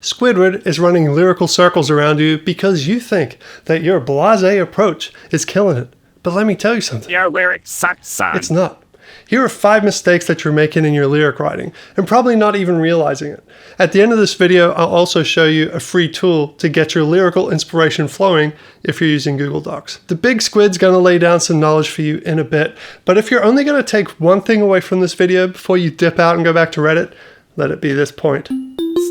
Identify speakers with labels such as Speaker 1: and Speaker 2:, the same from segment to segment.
Speaker 1: Squidward is running lyrical circles around you because you think that your blasé approach is killing it. But let me tell you something.
Speaker 2: Your lyrics suck, son.
Speaker 1: It's not. Here are 5 mistakes that you're making in your lyric writing, and probably not even realizing it. At the end of this video, I'll also show you a free tool to get your lyrical inspiration flowing if you're using Google Docs. The big squid's gonna lay down some knowledge for you in a bit, but if you're only gonna take one thing away from this video before you dip out and go back to Reddit, let it be this point.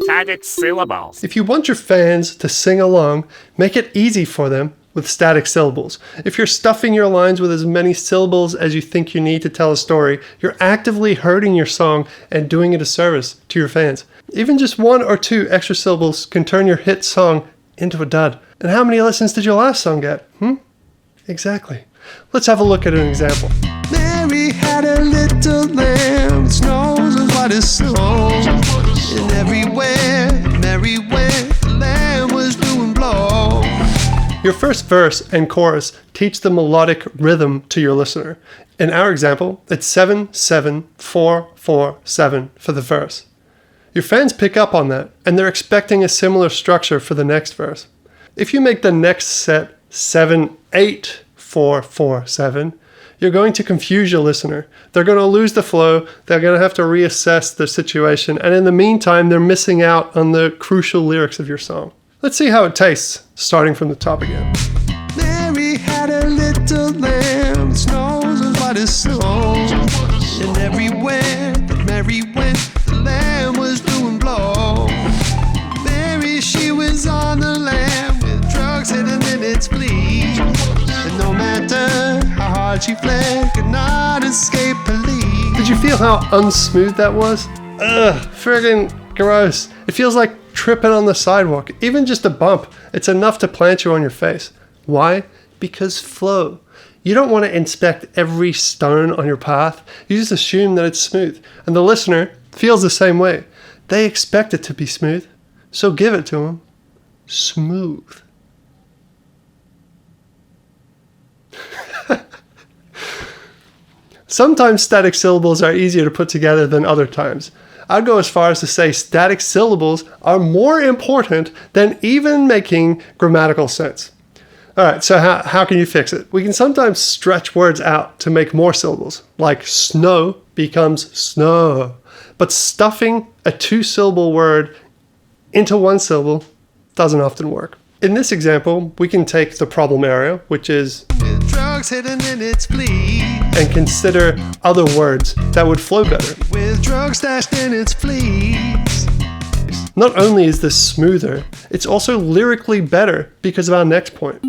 Speaker 2: Static syllables.
Speaker 1: If you want your fans to sing along, make it easy for them with static syllables. If you're stuffing your lines with as many syllables as you think you need to tell a story, you're actively hurting your song and doing a disservice to your fans. Even just 1 or 2 extra syllables can turn your hit song into a dud. And how many listens did your last song get? Exactly. Let's have a look at an example.
Speaker 3: Mary had a little lamb, its nose was white as snow. And everywhere Mary went, the lamb was doing blow.
Speaker 1: Your first verse and chorus teach the melodic rhythm to your listener. In our example, it's 7-7-4-4-7 for the verse. Your fans pick up on that, and they're expecting a similar structure for the next verse. If you make the next set 7-8-4-4-7, you're going to confuse your listener. They're going to lose the flow, they're going to have to reassess the situation, and in the meantime, they're missing out on the crucial lyrics of your song. Let's see how it tastes, starting from the top again.
Speaker 3: Mary had a little lamb, its nose was white as snow. And everywhere that Mary went, the lamb was doing blow. Mary, she was on the lamb with drugs hidden in its fleece. And no matter how hard she fled, could not escape police.
Speaker 1: Did you feel how unsmooth that was? Ugh, friggin' gross. It feels like tripping on the sidewalk. Even just a bump, it's enough to plant you on your face. Why? Because flow. You don't want to inspect every stone on your path. You just assume that it's smooth. And the listener feels the same way. They expect it to be smooth. So give it to them. Smooth. Sometimes static syllables are easier to put together than other times. I'd go as far as to say static syllables are more important than even making grammatical sense. Alright, so how can you fix it? We can sometimes stretch words out to make more syllables, like snow becomes snow. But stuffing a 2-syllable word into 1 syllable doesn't often work. In this example, we can take the problem area, which is
Speaker 3: With drugs hidden in its fleece.
Speaker 1: and consider other words that would flow better.
Speaker 3: With drugs stashed in its fleece.
Speaker 1: Not only is this smoother, it's also lyrically better because of our next point.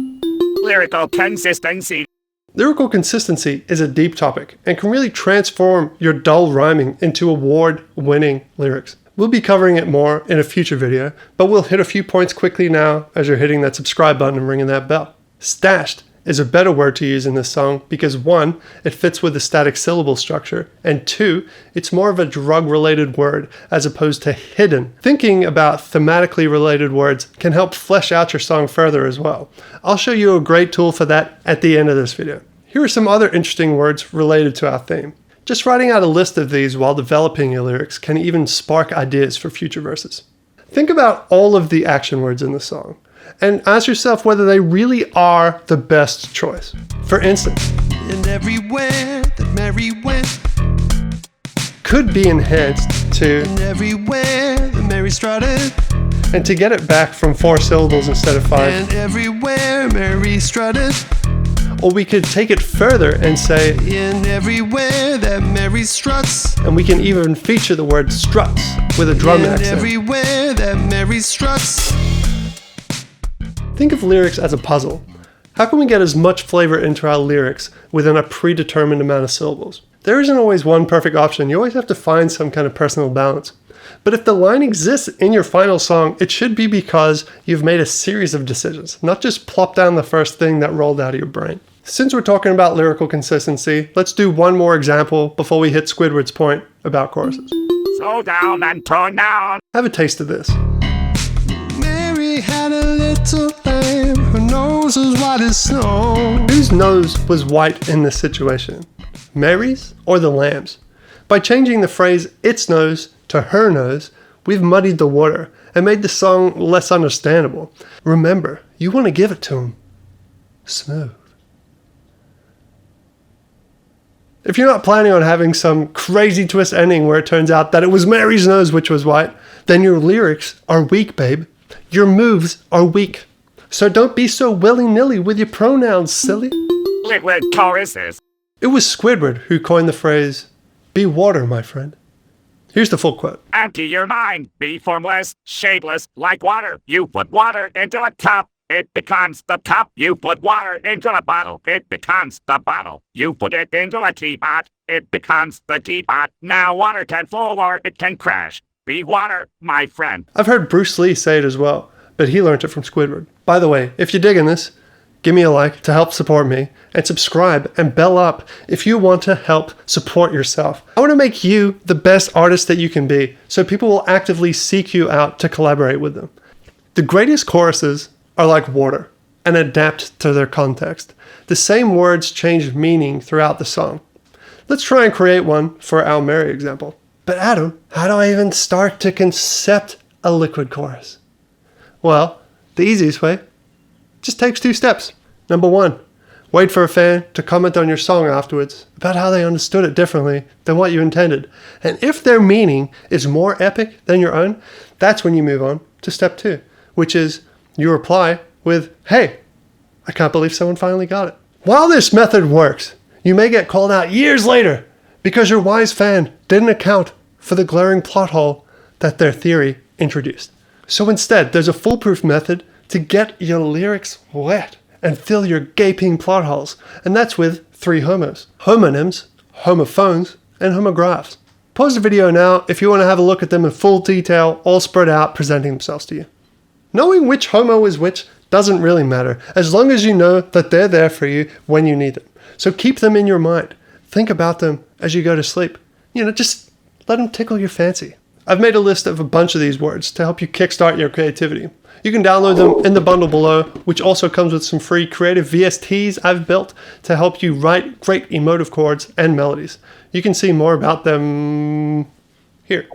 Speaker 2: Lyrical consistency.
Speaker 1: Lyrical consistency is a deep topic and can really transform your dull rhyming into award-winning lyrics. We'll be covering it more in a future video, but we'll hit a few points quickly now as you're hitting that subscribe button and ringing that bell. Stashed is a better word to use in this song because 1, it fits with the static syllable structure, and 2, it's more of a drug-related word as opposed to hidden. Thinking about thematically related words can help flesh out your song further as well. I'll show you a great tool for that at the end of this video. Here are some other interesting words related to our theme. Just writing out a list of these while developing your lyrics can even spark ideas for future verses. Think about all of the action words in the song and ask yourself whether they really are the best choice. For instance,
Speaker 3: And everywhere that Mary went.
Speaker 1: could be enhanced to,
Speaker 3: And everywhere that Mary strutted.
Speaker 1: and to get it back from 4 syllables instead of 5.
Speaker 3: And everywhere Mary strutted.
Speaker 1: Or we could take it further and say,
Speaker 3: And everywhere that Mary struts.
Speaker 1: and we can even feature the word struts with a drum
Speaker 3: And
Speaker 1: accent.
Speaker 3: everywhere that Mary struts.
Speaker 1: Think of lyrics as a puzzle. How can we get as much flavor into our lyrics within a predetermined amount of syllables? There isn't always one perfect option. You always have to find some kind of personal balance. But if the line exists in your final song, it should be because you've made a series of decisions, not just plop down the first thing that rolled out of your brain. Since we're talking about lyrical consistency, let's do one more example before we hit Squidward's point about choruses.
Speaker 2: Slow down and tone down.
Speaker 1: Have a taste of this.
Speaker 3: Mary had a little lamb. Her nose was white as snow.
Speaker 1: Whose nose was white in this situation? Mary's or the lamb's? By changing the phrase its nose to her nose, we've muddied the water and made the song less understandable. Remember, you want to give it to him smooth. If you're not planning on having some crazy twist ending where it turns out that it was Mary's nose which was white, then your lyrics are weak, babe. Your moves are weak. So don't be so willy-nilly with your pronouns, silly.
Speaker 2: Liquid choruses.
Speaker 1: It was Squidward who coined the phrase, be water, my friend. Here's the full quote.
Speaker 2: Empty your mind. Be formless, shapeless, like water. You put water into a cup. It becomes the cup. You put water into a bottle. It becomes the bottle. You put it into a teapot. It becomes the teapot. Now water can flow or it can crash. Be water, my friend.
Speaker 1: I've heard Bruce Lee say it as well, but he learned it from Squidward. By the way, if you're digging this, give me a like to help support me, and subscribe and bell up if you want to help support yourself. I want to make you the best artist that you can be, so people will actively seek you out to collaborate with them. The greatest choruses are like water and adapt to their context. The same words change meaning throughout the song. Let's try and create one for our Mary example. But Adam, how do I even start to concept a liquid chorus? Well, the easiest way just takes 2 steps. Number 1, wait for a fan to comment on your song afterwards about how they understood it differently than what you intended. And if their meaning is more epic than your own, that's when you move on to step 2, which is you reply with, hey, I can't believe someone finally got it. While this method works, you may get called out years later because your wise fan didn't account for the glaring plot hole that their theory introduced. So instead, there's a foolproof method to get your lyrics wet and fill your gaping plot holes, and that's with 3 homos: homonyms, homophones, and homographs. Pause the video now if you want to have a look at them in full detail, all spread out, presenting themselves to you. Knowing which homo is which doesn't really matter, as long as you know that they're there for you when you need them. So keep them in your mind. Think about them as you go to sleep. Just let them tickle your fancy. I've made a list of a bunch of these words to help you kickstart your creativity. You can download them in the bundle below, which also comes with some free creative VSTs I've built to help you write great emotive chords and melodies. You can see more about them here.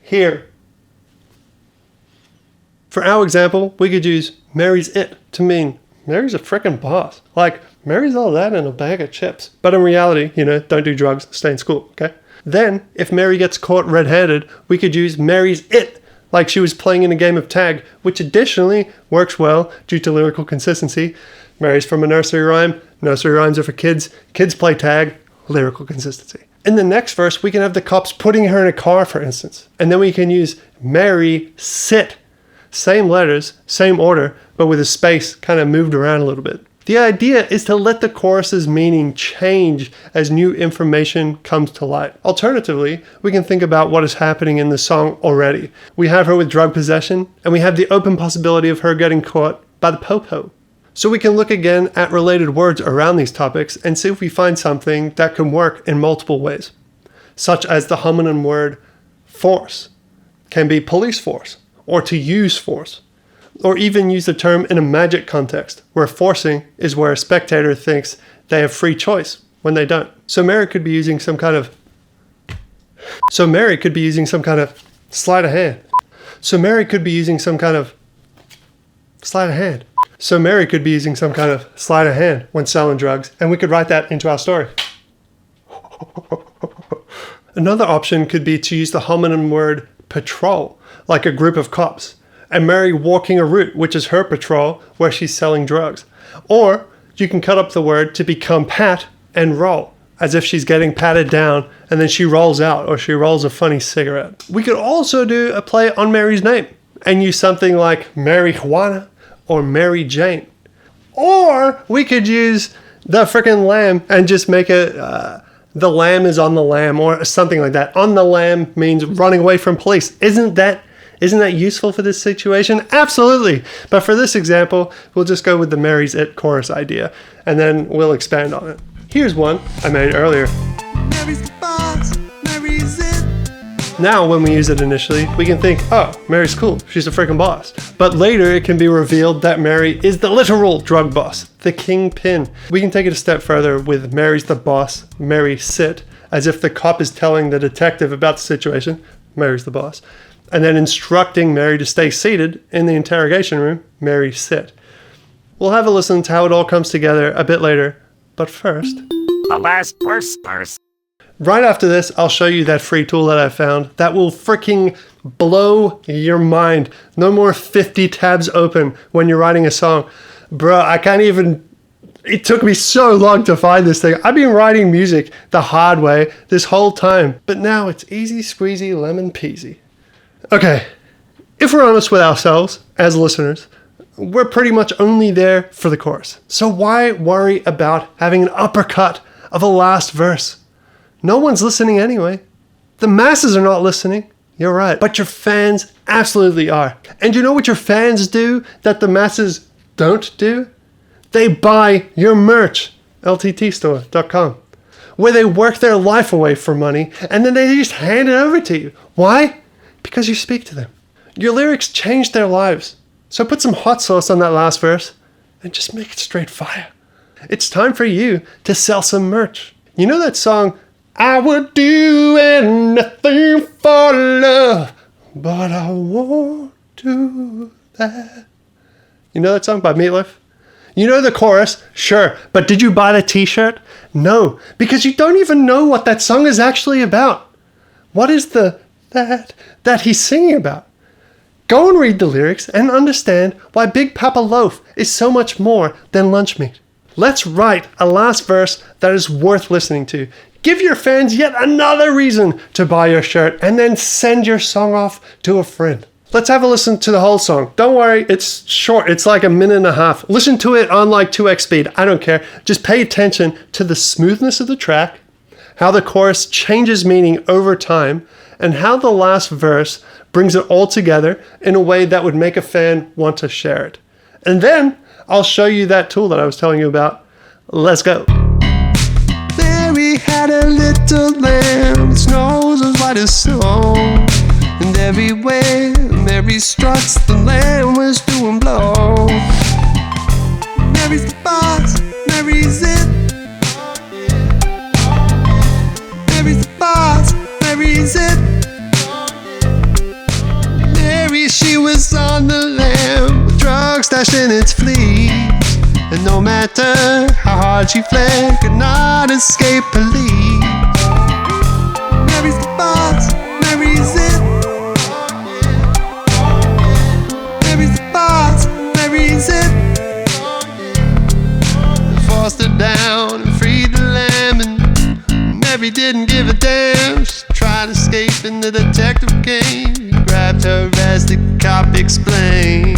Speaker 1: Here. For our example, we could use Mary's it to mean Mary's a frickin' boss. Like, Mary's all that in a bag of chips. But in reality, don't do drugs, stay in school, okay? Then, if Mary gets caught red-handed, we could use Mary's it, like she was playing in a game of tag, which additionally works well due to lyrical consistency. Mary's from a nursery rhyme. Nursery rhymes are for kids. Kids play tag. Lyrical consistency. In the next verse, we can have the cops putting her in a car, for instance. And then we can use Mary sit. Same letters, same order, but with a space kind of moved around a little bit. The idea is to let the chorus's meaning change as new information comes to light. Alternatively, we can think about what is happening in the song already. We have her with drug possession, and we have the open possibility of her getting caught by the po-po. So we can look again at related words around these topics and see if we find something that can work in multiple ways, such as the homonym word force can be police force, or to use force, or even use the term in a magic context, where forcing is where a spectator thinks they have free choice when they don't. So Mary could be using some kind of sleight of hand. So Mary could be using some kind of sleight of hand. So Mary could be using some kind of sleight of hand when selling drugs, and we could write that into our story. Another option could be to use the homonym word patrol, like a group of cops, and Mary walking a route, which is her patrol, where she's selling drugs. Or you can cut up the word to become pat and roll, as if she's getting patted down, and then she rolls out, or she rolls a funny cigarette. We could also do a play on Mary's name, and use something like Mary Juana, or Mary Jane. Or we could use the frickin' lamb, and just make it, the lamb is on the lamb, or something like that. On the lamb means running away from police. Isn't that useful for this situation? Absolutely. But for this example, we'll just go with the Mary's it chorus idea, and then we'll expand on it. Here's one I made earlier.
Speaker 3: Mary's the boss, Mary's it.
Speaker 1: Now, when we use it initially, we can think, oh, Mary's cool, she's a freaking boss. But later, it can be revealed that Mary is the literal drug boss, the kingpin. We can take it a step further with Mary's the boss, Mary sit, as if the cop is telling the detective about the situation, Mary's the boss. and then instructing Mary to stay seated in the interrogation room, Mary sit. We'll have a listen to how it all comes together a bit later, but first,
Speaker 2: The last verse.
Speaker 1: right after this, I'll show you that free tool that I found that will freaking blow your mind. No more 50 tabs open when you're writing a song. Bro, I can't even... It took me so long to find this thing. I've been writing music the hard way this whole time, but now it's easy squeezy lemon peasy. Okay, if we're honest with ourselves as listeners, we're pretty much only there for the chorus. So why worry about having an uppercut of a last verse? No one's listening anyway. The masses are not listening. You're right. But your fans absolutely are. And you know what your fans do that the masses don't do? They buy your merch, lttstore.com, where they work their life away for money and then they just hand it over to you. Why? Because you speak to them. Your lyrics change their lives. So put some hot sauce on that last verse and just make it straight fire. It's time for you to sell some merch. You know that song, I would do anything for love, but I won't do that. You know that song by Meatloaf? You know the chorus? Sure. But did you buy the t-shirt? No, because you don't even know what that song is actually about. What is the that he's singing about? Go and read the lyrics and understand why Big Papa Loaf is so much more than lunch meat. Let's write a last verse that is worth listening to. Give your fans yet another reason to buy your shirt and then send your song off to a friend. Let's have a listen to the whole song. Don't worry, it's short. It's like a minute and a half. Listen to it on like 2x speed. I don't care. Just pay attention to the smoothness of the track, how the chorus changes meaning over time, and how the last verse brings it all together in a way that would make a fan want to share it. And then I'll show you that tool that I was telling you about. Let's go.
Speaker 3: Mary had a little lamb, its nose was white as snow. And everywhere Mary struts, the lamb was doing blow. Mary's the boss, Mary's it. Mary's the boss, Mary's it. Mary, she was on the lamb with drugs stashed in its fleece. And no matter how hard she fled, could not escape police. Mary's the boss, Mary's it. Mary's the boss, Mary's it. They forced her down and freed the lamb, and Mary didn't give a damn. She tried to escape and the detective came. He grabbed her as the cop explained.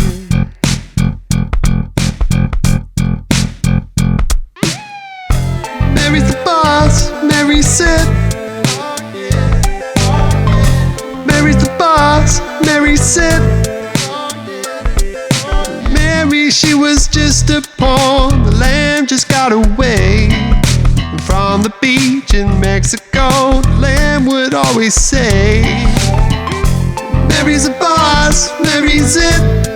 Speaker 3: Mary's the boss, Mary said. Mary's the boss, Mary said. Mary, she was just a pawn, the lamb just got away. And from the beach in Mexico, the lamb would always say, Mary's the boss, Mary's it.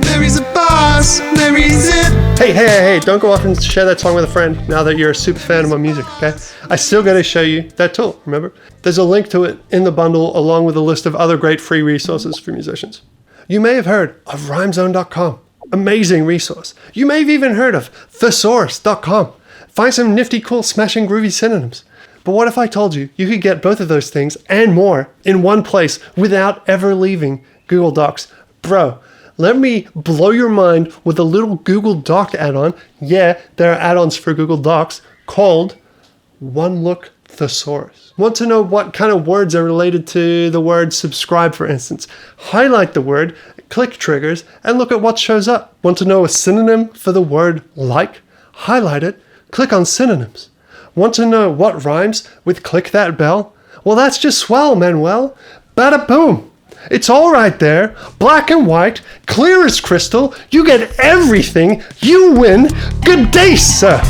Speaker 3: Mary's the boss, Mary's it.
Speaker 1: Hey, don't go off and share that song with a friend now that you're a super fan of my music, okay? I still gotta show you that tool, remember? There's a link to it in the bundle along with a list of other great free resources for musicians. You may have heard of rhymezone.com, amazing resource. You may have even heard of thesaurus.com. Find some nifty, cool, smashing, groovy synonyms. But what if I told you you could get both of those things and more in one place without ever leaving Google Docs? Bro, let me blow your mind with a little Google Doc add-on. Yeah, there are add-ons for Google Docs called One Look Thesaurus. Want to know what kind of words are related to the word subscribe, for instance? Highlight the word, click triggers, and look at what shows up. Want to know a synonym for the word like? Highlight it, click on synonyms. Want to know what rhymes with click that bell? Well, that's just swell, Manuel. Bada boom. It's all right there, black and white, clear as crystal. You get everything. You win. Good day, sir.